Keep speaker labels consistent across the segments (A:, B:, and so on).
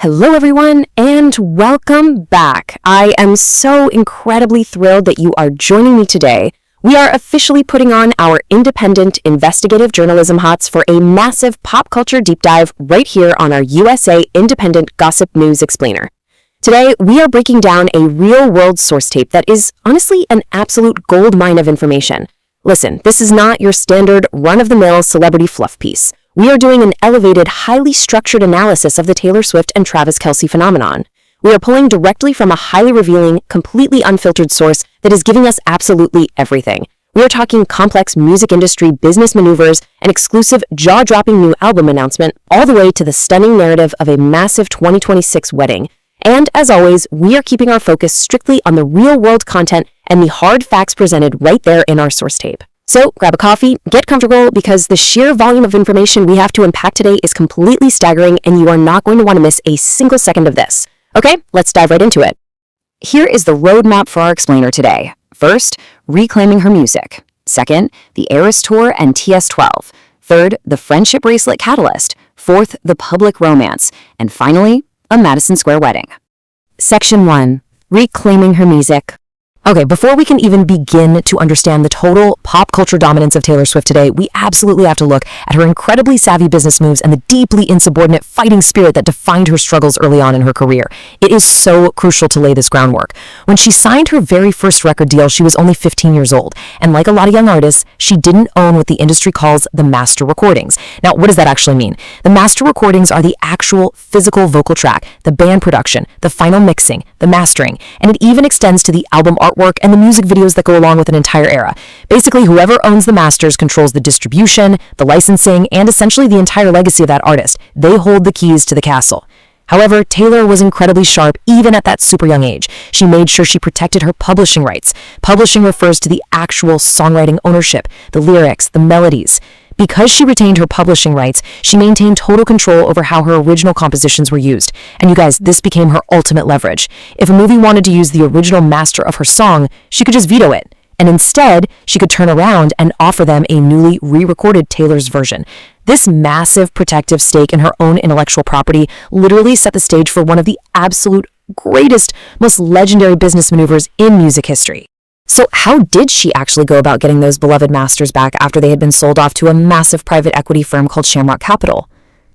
A: Hello everyone, and welcome back. I am so incredibly thrilled that you are joining me today. We are officially putting on our independent investigative journalism hots for a massive pop culture deep dive right here on our USA Independent Gossip News Explainer. Today, we are breaking down a real-world source tape that is honestly an absolute gold mine of information. Listen, this is not your standard run-of-the-mill celebrity fluff piece. We are doing an elevated, highly structured analysis of the Taylor Swift and Travis Kelce phenomenon. We are pulling directly from a highly revealing, completely unfiltered source that is giving us absolutely everything. We are talking complex music industry business maneuvers, an exclusive jaw-dropping new album announcement, all the way to the stunning narrative of a massive 2026 wedding. And as always, we are keeping our focus strictly on the real-world content and the hard facts presented right there in our source tape. So grab a coffee, get comfortable, because the sheer volume of information we have to unpack today is completely staggering, and you are not going to want to miss a single second of this. Okay, let's dive right into it. Here is the roadmap for our explainer today. First, reclaiming her music. Second, the Eras Tour and TS12. Third, the friendship bracelet catalyst. Fourth, the public romance. And finally, a Madison Square wedding. Section 1. Reclaiming her music. Okay, before we can even begin to understand the total pop culture dominance of Taylor Swift today, we absolutely have to look at her incredibly savvy business moves and the deeply insubordinate fighting spirit that defined her struggles early on in her career. It is so crucial to lay this groundwork. When she signed her very first record deal, she was only 15 years old. And like a lot of young artists, she didn't own what the industry calls the master recordings. Now, what does that actually mean? The master recordings are the actual physical vocal track, the band production, the final mixing, the mastering, and it even extends to the album artwork and the music videos that go along with an entire era. Basically, whoever owns the masters controls the distribution, the licensing, and essentially the entire legacy of that artist. They hold the keys to the castle. However, Taylor was incredibly sharp even at that super young age. She made sure she protected her publishing rights. Publishing refers to the actual songwriting ownership, the lyrics, the melodies. Because she retained her publishing rights, she maintained total control over how her original compositions were used. And you guys, this became her ultimate leverage. If a movie wanted to use the original master of her song, she could just veto it. And instead, she could turn around and offer them a newly re-recorded Taylor's version. This massive protective stake in her own intellectual property literally set the stage for one of the absolute greatest, most legendary business maneuvers in music history. So how did she actually go about getting those beloved masters back after they had been sold off to a massive private equity firm called Shamrock Capital?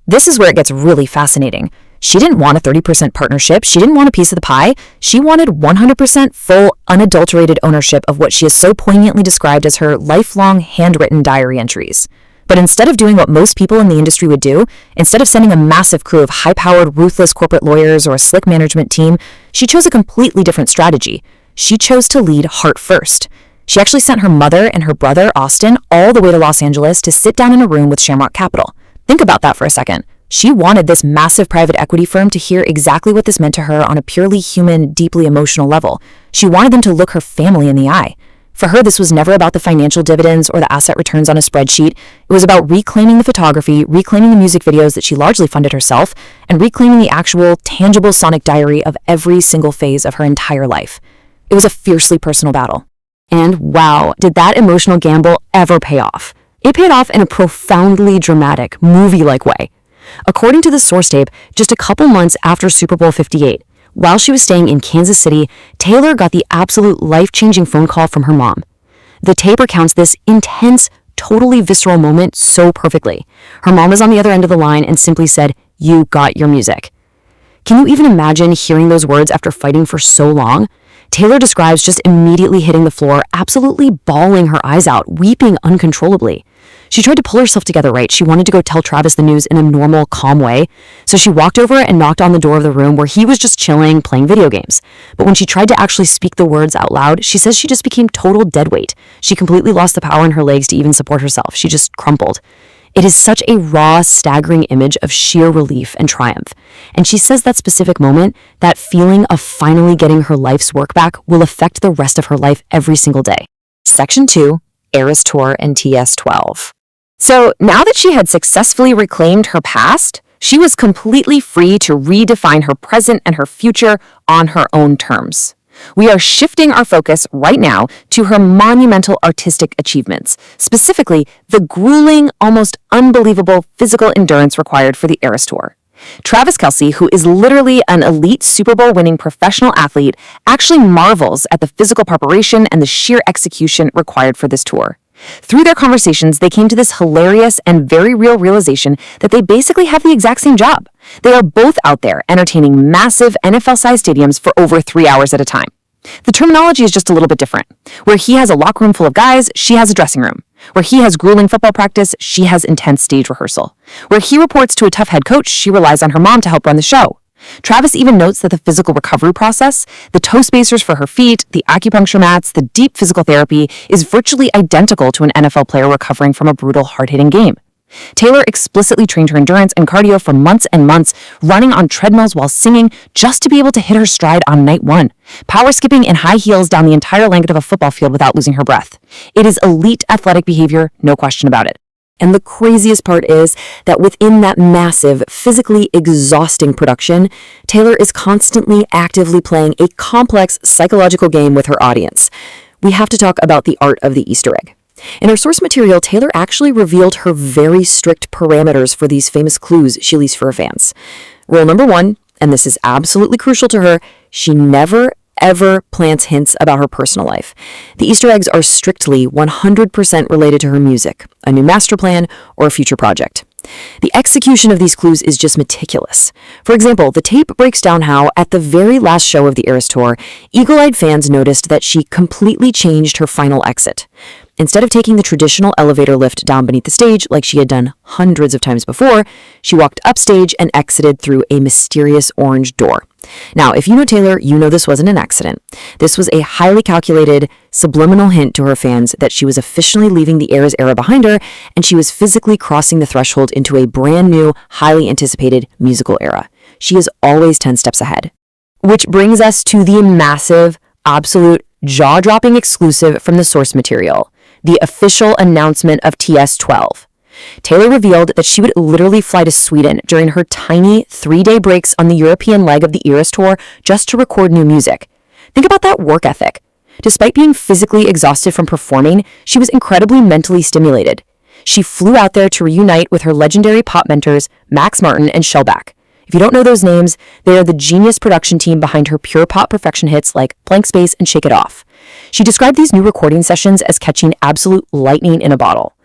A: This is where it gets really fascinating. She didn't want a 30% partnership. She didn't want a piece of the pie. She wanted 100% full, unadulterated ownership of what she has so poignantly described as her lifelong handwritten diary entries. But instead of doing what most people in the industry would do, instead of sending a massive crew of high-powered, ruthless corporate lawyers or a slick management team, she chose a completely different strategy. She chose to lead heart first. She actually sent her mother and her brother, Austin, all the way to Los Angeles to sit down in a room with Shamrock Capital. Think about that for a second. She wanted this massive private equity firm to hear exactly what this meant to her on a purely human, deeply emotional level. She wanted them to look her family in the eye. For her, this was never about the financial dividends or the asset returns on a spreadsheet. It was about reclaiming the photography, reclaiming the music videos that she largely funded herself, and reclaiming the actual, tangible sonic diary of every single phase of her entire life. It was a fiercely personal battle. And wow, did that emotional gamble ever pay off? It paid off in a profoundly dramatic, movie-like way. According to the source tape, just a couple months after Super Bowl 58, while she was staying in Kansas City, Taylor got the absolute life-changing phone call from her mom. The tape recounts this intense, totally visceral moment so perfectly. Her mom was on the other end of the line and simply said, "You got your music." Can you even imagine hearing those words after fighting for so long? Taylor describes just immediately hitting the floor, absolutely bawling her eyes out, weeping uncontrollably. She tried to pull herself together, right? She wanted to go tell Travis the news in a normal, calm way. So she walked over and knocked on the door of the room where he was just chilling, playing video games. But when she tried to actually speak the words out loud, she says she just became total dead weight. She completely lost the power in her legs to even support herself. She just crumpled. It is such a raw, staggering image of sheer relief and triumph. And she says that specific moment, that feeling of finally getting her life's work back, will affect the rest of her life every single day. Section 2, Eras Tour and TS12. So now that she had successfully reclaimed her past, she was completely free to redefine her present and her future on her own terms. We are shifting our focus right now to her monumental artistic achievements, specifically the grueling, almost unbelievable physical endurance required for the Eras Tour. Travis Kelce, who is literally an elite Super Bowl winning professional athlete, actually marvels at the physical preparation and the sheer execution required for this tour. Through their conversations, they came to this hilarious and very real realization that they basically have the exact same job. They are both out there entertaining massive NFL-sized stadiums for over 3 hours at a time. The terminology is just a little bit different. Where he has a locker room full of guys, she has a dressing room. Where he has grueling football practice, she has intense stage rehearsal. Where he reports to a tough head coach, she relies on her mom to help run the show. Travis even notes that the physical recovery process, the toe spacers for her feet, the acupuncture mats, the deep physical therapy is virtually identical to an NFL player recovering from a brutal, hard-hitting game. Taylor explicitly trained her endurance and cardio for months and months, running on treadmills while singing just to be able to hit her stride on night one, power skipping in high heels down the entire length of a football field without losing her breath. It is elite athletic behavior, no question about it. And the craziest part is that within that massive, physically exhausting production, Taylor is constantly actively playing a complex psychological game with her audience. We have to talk about the art of the Easter egg. In her source material, Taylor actually revealed her very strict parameters for these famous clues she leaves for her fans. Rule number 1, and this is absolutely crucial to her, she never, ever plants hints about her personal life. The Easter eggs are strictly 100% related to her music, a new master plan, or a future project. The execution of these clues is just meticulous. For example, the tape breaks down how, at the very last show of the Eras Tour, eagle-eyed fans noticed that she completely changed her final exit. Instead of taking the traditional elevator lift down beneath the stage like she had done hundreds of times before, she walked upstage and exited through a mysterious orange door. Now, if you know Taylor, you know this wasn't an accident. This was a highly calculated, subliminal hint to her fans that she was officially leaving the Eras era behind her, and she was physically crossing the threshold into a brand new, highly anticipated musical era. She is always 10 steps ahead. Which brings us to the massive, absolute, jaw-dropping exclusive from the source material, the official announcement of TS12. Taylor revealed that she would literally fly to Sweden during her tiny 3-day breaks on the European leg of the Eras Tour just to record new music. Think about that work ethic. Despite being physically exhausted from performing, she was incredibly mentally stimulated. She flew out there to reunite with her legendary pop mentors, Max Martin and Shellback. If you don't know those names, they are the genius production team behind her pure pop perfection hits like Blank Space and Shake It Off. She described these new recording sessions as catching absolute lightning in a bottle.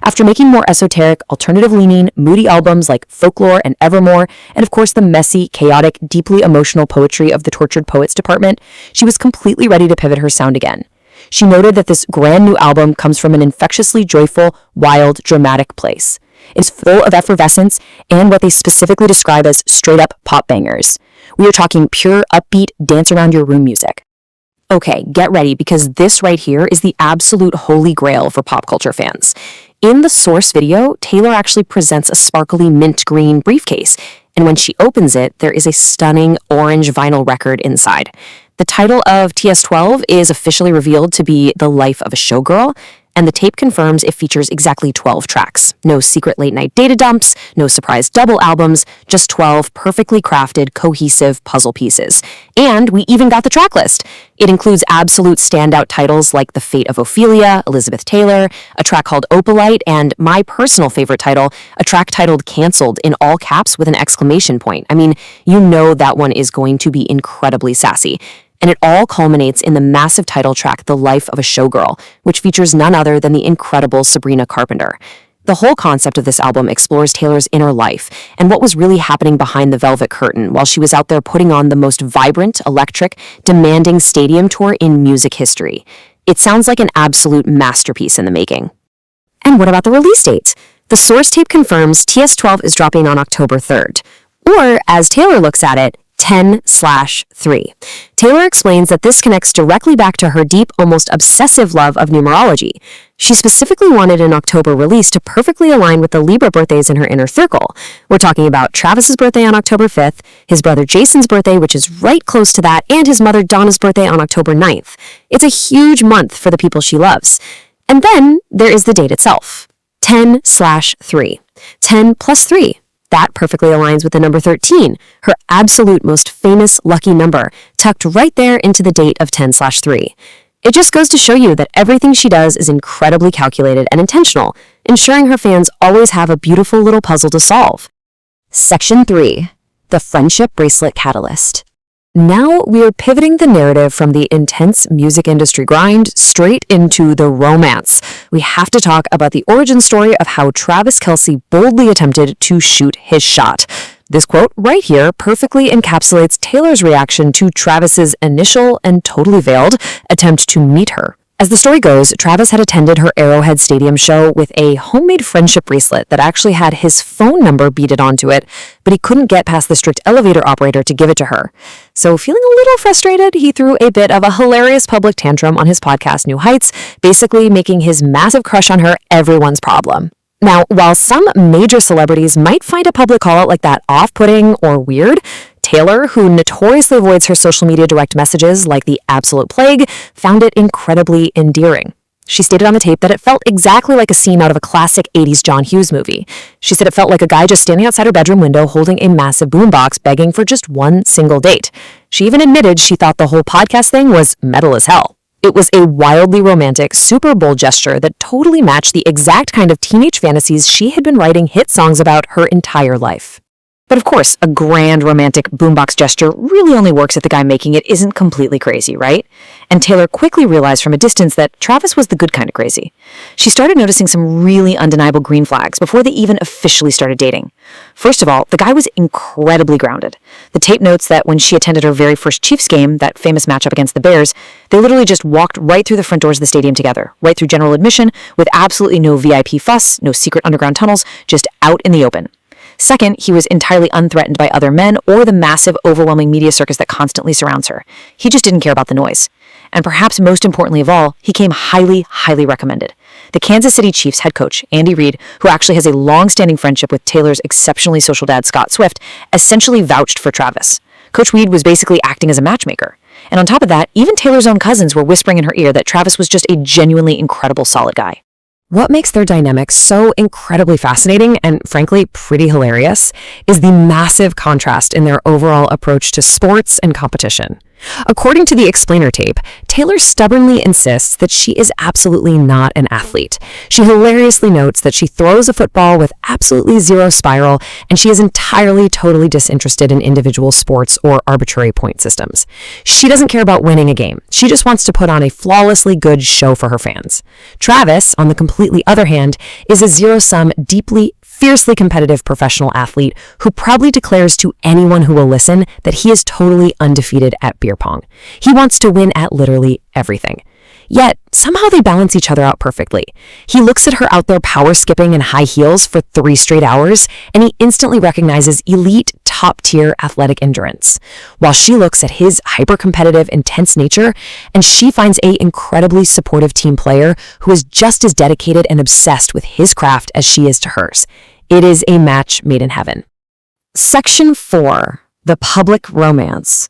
A: After making more esoteric, alternative-leaning, moody albums like Folklore and Evermore, and of course the messy, chaotic, deeply emotional poetry of the Tortured Poets department, she was completely ready to pivot her sound again. She noted that this brand new album comes from an infectiously joyful, wild, dramatic place. It's full of effervescence and what they specifically describe as straight-up pop bangers. We are talking pure, upbeat, dance-around-your-room music. Okay, get ready, because this right here is the absolute holy grail for pop culture fans. In the source video, Taylor actually presents a sparkly mint green briefcase, and when she opens it, there is a stunning orange vinyl record inside. The title of TS12 is officially revealed to be The Life of a Showgirl, and the tape confirms it features exactly 12 tracks. No secret late-night data dumps, no surprise double albums, just 12 perfectly crafted, cohesive puzzle pieces. And we even got the track list. It includes absolute standout titles like The Fate of Ophelia, Elizabeth Taylor, a track called Opalite, and my personal favorite title, a track titled Cancelled in all caps with an exclamation point. I mean, you know that one is going to be incredibly sassy. And it all culminates in the massive title track, The Life of a Showgirl, which features none other than the incredible Sabrina Carpenter. The whole concept of this album explores Taylor's inner life and what was really happening behind the velvet curtain while she was out there putting on the most vibrant, electric, demanding stadium tour in music history. It sounds like an absolute masterpiece in the making. And what about the release date? The source tape confirms TS12 is dropping on October 3rd. Or, as Taylor looks at it, 10/3. Taylor explains that this connects directly back to her deep, almost obsessive love of numerology. She specifically wanted an October release to perfectly align with the Libra birthdays in her inner circle. We're talking about Travis's birthday on October 5th, his brother Jason's birthday, which is right close to that, and his mother Donna's birthday on October 9th. It's a huge month for the people she loves. And then there is the date itself, 10/3. 10 plus 3. That perfectly aligns with the number 13, her absolute most famous lucky number, tucked right there into the date of 10/3. It just goes to show you that everything she does is incredibly calculated and intentional, ensuring her fans always have a beautiful little puzzle to solve. Section 3. The Friendship Bracelet Catalyst. Now we're pivoting the narrative from the intense music industry grind straight into the romance. We have to talk about the origin story of how Travis Kelce boldly attempted to shoot his shot. This quote right here perfectly encapsulates Taylor's reaction to Travis's initial and totally veiled attempt to meet her. As the story goes, Travis had attended her Arrowhead Stadium show with a homemade friendship bracelet that actually had his phone number beaded onto it, but he couldn't get past the strict elevator operator to give it to her. So feeling a little frustrated, he threw a bit of a hilarious public tantrum on his podcast New Heights, basically making his massive crush on her everyone's problem. Now, while some major celebrities might find a public call-out like that off-putting or weird, Taylor, who notoriously avoids her social media direct messages like the absolute plague, found it incredibly endearing. She stated on the tape that it felt exactly like a scene out of a classic 80s John Hughes movie. She said it felt like a guy just standing outside her bedroom window holding a massive boombox begging for just one single date. She even admitted she thought the whole podcast thing was metal as hell. It was a wildly romantic, super bold gesture that totally matched the exact kind of teenage fantasies she had been writing hit songs about her entire life. But of course, a grand romantic boombox gesture really only works if the guy making it isn't completely crazy, right? And Taylor quickly realized from a distance that Travis was the good kind of crazy. She started noticing some really undeniable green flags before they even officially started dating. First of all, the guy was incredibly grounded. The tape notes that when she attended her very first Chiefs game, that famous matchup against the Bears, they literally just walked right through the front doors of the stadium together, right through general admission, with absolutely no VIP fuss, no secret underground tunnels, just out in the open. Second, he was entirely unthreatened by other men or the massive, overwhelming media circus that constantly surrounds her. He just didn't care about the noise. And perhaps most importantly of all, he came highly, highly recommended. The Kansas City Chiefs head coach, Andy Reid, who actually has a long-standing friendship with Taylor's exceptionally social dad, Scott Swift, essentially vouched for Travis. Coach Reid was basically acting as a matchmaker. And on top of that, even Taylor's own cousins were whispering in her ear that Travis was just a genuinely incredible, solid guy. What makes their dynamic so incredibly fascinating and, frankly, pretty hilarious is the massive contrast in their overall approach to sports and competition. According to the explainer tape, Taylor stubbornly insists that she is absolutely not an athlete. She hilariously notes that she throws a football with absolutely zero spiral, and she is entirely, totally disinterested in individual sports or arbitrary point systems. She doesn't care about winning a game. She just wants to put on a flawlessly good show for her fans. Travis, on the completely other hand, is a zero-sum, deeply, fiercely competitive professional athlete who proudly declares to anyone who will listen that he is totally undefeated at beer pong. He wants to win at literally everything. Yet, somehow they balance each other out perfectly. He looks at her out there power skipping in high heels for 3 straight hours, and he instantly recognizes elite, top-tier athletic endurance, while she looks at his hyper-competitive, intense nature, and she finds an incredibly supportive team player who is just as dedicated and obsessed with his craft as she is to hers. It is a match made in heaven. Section 4. The Public Romance.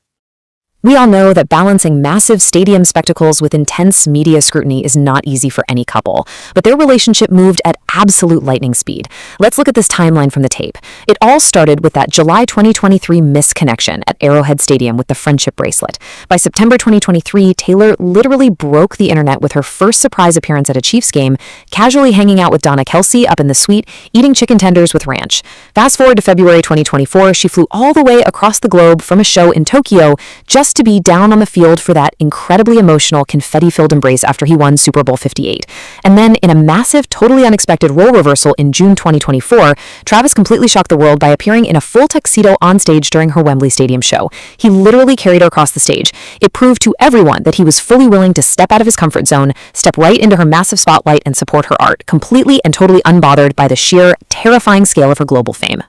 A: We all know that balancing massive stadium spectacles with intense media scrutiny is not easy for any couple, but their relationship moved at absolute lightning speed. Let's look at this timeline from the tape. It all started with that July 2023 misconnection at Arrowhead Stadium with the friendship bracelet. By September 2023, Taylor literally broke the internet with her first surprise appearance at a Chiefs game, casually hanging out with Kelce up in the suite, eating chicken tenders with ranch. Fast forward to February 2024, she flew all the way across the globe from a show in Tokyo just to be down on the field for that incredibly emotional confetti-filled embrace after he won Super Bowl 58. And then, in a massive, totally unexpected role reversal in June 2024, Travis completely shocked the world by appearing in a full tuxedo on stage during her Wembley Stadium show. He literally carried her across the stage. It proved to everyone that he was fully willing to step out of his comfort zone, step right into her massive spotlight, and support her art, completely and totally unbothered by the sheer, terrifying scale of her global fame.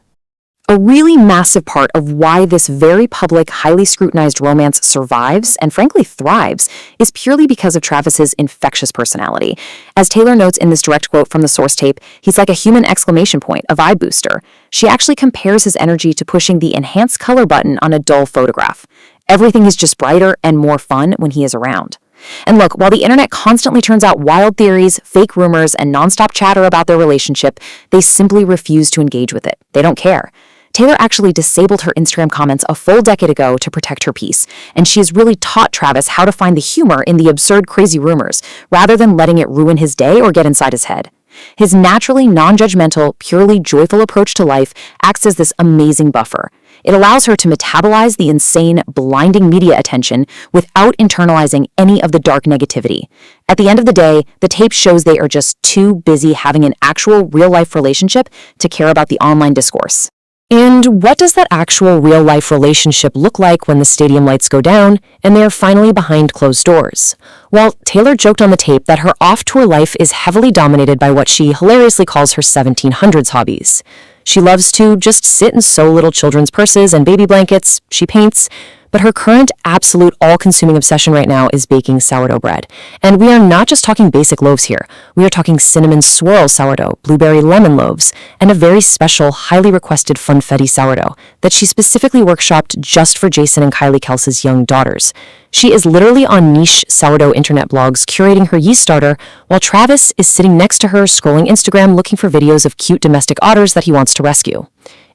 A: A really massive part of why this very public, highly scrutinized romance survives and frankly thrives is purely because of Travis's infectious personality. As Taylor notes in this direct quote from the source tape, he's like a human exclamation point, a vibe booster. She actually compares his energy to pushing the enhance color button on a dull photograph. Everything is just brighter and more fun when he is around. And look, while the internet constantly turns out wild theories, fake rumors, and nonstop chatter about their relationship, they simply refuse to engage with it. They don't care. Taylor actually disabled her Instagram comments a full decade ago to protect her peace, and she has really taught Travis how to find the humor in the absurd, crazy rumors, rather than letting it ruin his day or get inside his head. His naturally non-judgmental, purely joyful approach to life acts as this amazing buffer. It allows her to metabolize the insane, blinding media attention without internalizing any of the dark negativity. At the end of the day, the tape shows they are just too busy having an actual real-life relationship to care about the online discourse. And what does that actual real-life relationship look like when the stadium lights go down and they're finally behind closed doors? Well, Taylor joked on the tape that her off-tour life is heavily dominated by what she hilariously calls her 1700s hobbies. She loves to just sit and sew little children's purses and baby blankets. She paints. But her current absolute all-consuming obsession right now is baking sourdough bread. And we are not just talking basic loaves here. We are talking cinnamon swirl sourdough, blueberry lemon loaves, and a very special, highly requested funfetti sourdough that she specifically workshopped just for Jason and Kylie Kelce's young daughters. She is literally on niche sourdough internet blogs curating her yeast starter, while Travis is sitting next to her scrolling Instagram looking for videos of cute domestic otters that he wants to rescue.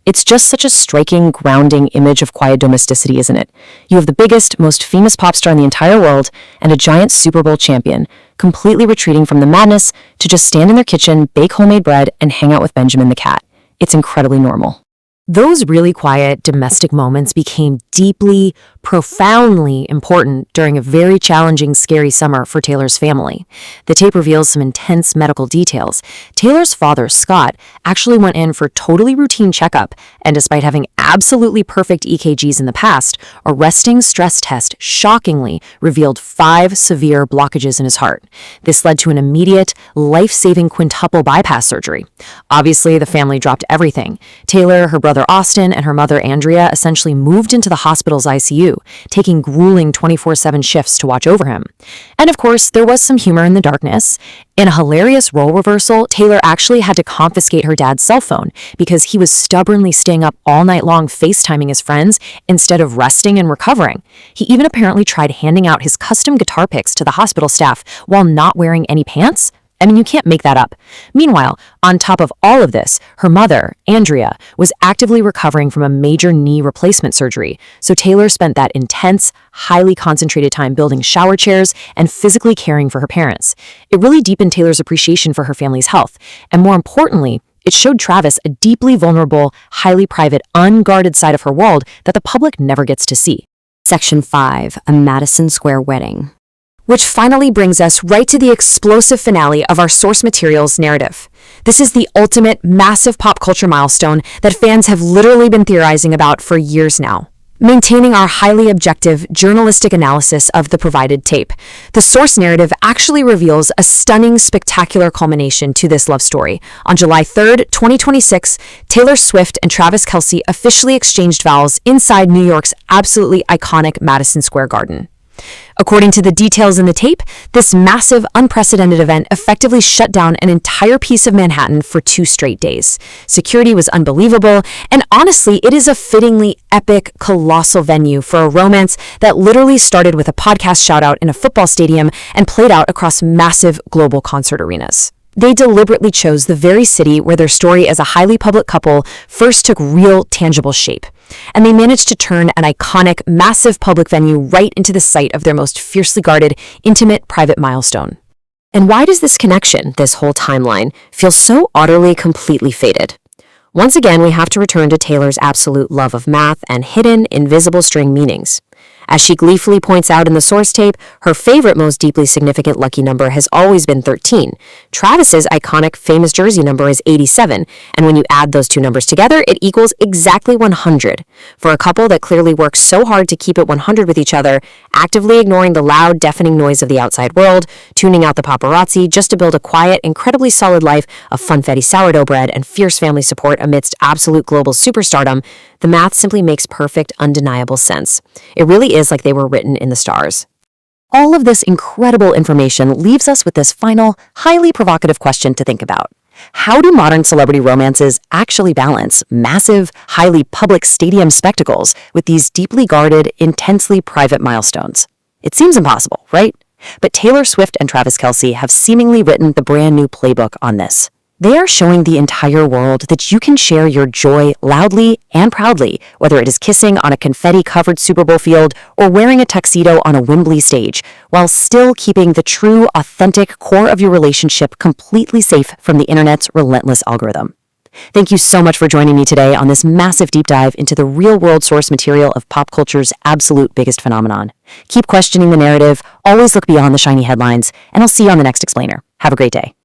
A: It's just such a striking, grounding image of quiet domesticity, isn't it? You have the biggest, most famous pop star in the entire world and a giant Super Bowl champion, completely retreating from the madness to just stand in their kitchen, bake homemade bread, and hang out with Benjamin the cat. It's incredibly normal. Those really quiet, domestic moments became deeply, profoundly important during a very challenging, scary summer for Taylor's family. The tape reveals some intense medical details. Taylor's father, Scott, actually went in for totally routine checkup, and despite having absolutely perfect EKGs in the past, a resting stress test shockingly revealed 5 severe blockages in his heart. This led to an immediate, life-saving quintuple bypass surgery. Obviously, the family dropped everything. Taylor, her brother Austin, and her mother Andrea essentially moved into the hospital's ICU, taking grueling 24/7 shifts to watch over him. And of course, there was some humor in the darkness. In a hilarious role reversal, Taylor actually had to confiscate her dad's cell phone because he was stubbornly staying up all night long FaceTiming his friends instead of resting and recovering. He even apparently tried handing out his custom guitar picks to the hospital staff while not wearing any pants. I mean, you can't make that up. Meanwhile, on top of all of this, her mother, Andrea, was actively recovering from a major knee replacement surgery, so Taylor spent that intense, highly concentrated time building shower chairs and physically caring for her parents. It really deepened Taylor's appreciation for her family's health, and more importantly, it showed Travis a deeply vulnerable, highly private, unguarded side of her world that the public never gets to see.
B: Section 5, a Madison Square wedding.
A: Which finally brings us right to the explosive finale of our source materials narrative. This is the ultimate, massive pop culture milestone that fans have literally been theorizing about for years now. Maintaining our highly objective, journalistic analysis of the provided tape, the source narrative actually reveals a stunning, spectacular culmination to this love story. On July 3rd, 2026, Taylor Swift and Travis Kelce officially exchanged vows inside New York's absolutely iconic Madison Square Garden. According to the details in the tape, this massive, unprecedented event effectively shut down an entire piece of Manhattan for 2 straight days. Security was unbelievable, and honestly, it is a fittingly epic, colossal venue for a romance that literally started with a podcast shout-out in a football stadium and played out across massive global concert arenas. They deliberately chose the very city where their story as a highly public couple first took real, tangible shape. And they managed to turn an iconic, massive public venue right into the site of their most fiercely guarded, intimate, private milestone. And why does this connection, this whole timeline, feel so utterly, completely fated? Once again, we have to return to Taylor's absolute love of math and hidden, invisible string meanings. As she gleefully points out in the source tape, her favorite, most deeply significant lucky number has always been 13. Travis's iconic, famous jersey number is 87, and when you add those two numbers together, it equals exactly 100. For a couple that clearly works so hard to keep it 100 with each other, actively ignoring the loud, deafening noise of the outside world, tuning out the paparazzi just to build a quiet, incredibly solid life of funfetti sourdough bread and fierce family support amidst absolute global superstardom, the math simply makes perfect, undeniable sense. It really is like they were written in the stars. All of this incredible information leaves us with this final, highly provocative question to think about. How do modern celebrity romances actually balance massive, highly public stadium spectacles with these deeply guarded, intensely private milestones? It seems impossible, right? But Taylor Swift and Travis Kelce have seemingly written the brand new playbook on this. They are showing the entire world that you can share your joy loudly and proudly, whether it is kissing on a confetti-covered Super Bowl field or wearing a tuxedo on a Wembley stage, while still keeping the true, authentic core of your relationship completely safe from the internet's relentless algorithm. Thank you so much for joining me today on this massive deep dive into the real-world source material of pop culture's absolute biggest phenomenon. Keep questioning the narrative, always look beyond the shiny headlines, and I'll see you on the next explainer. Have a great day.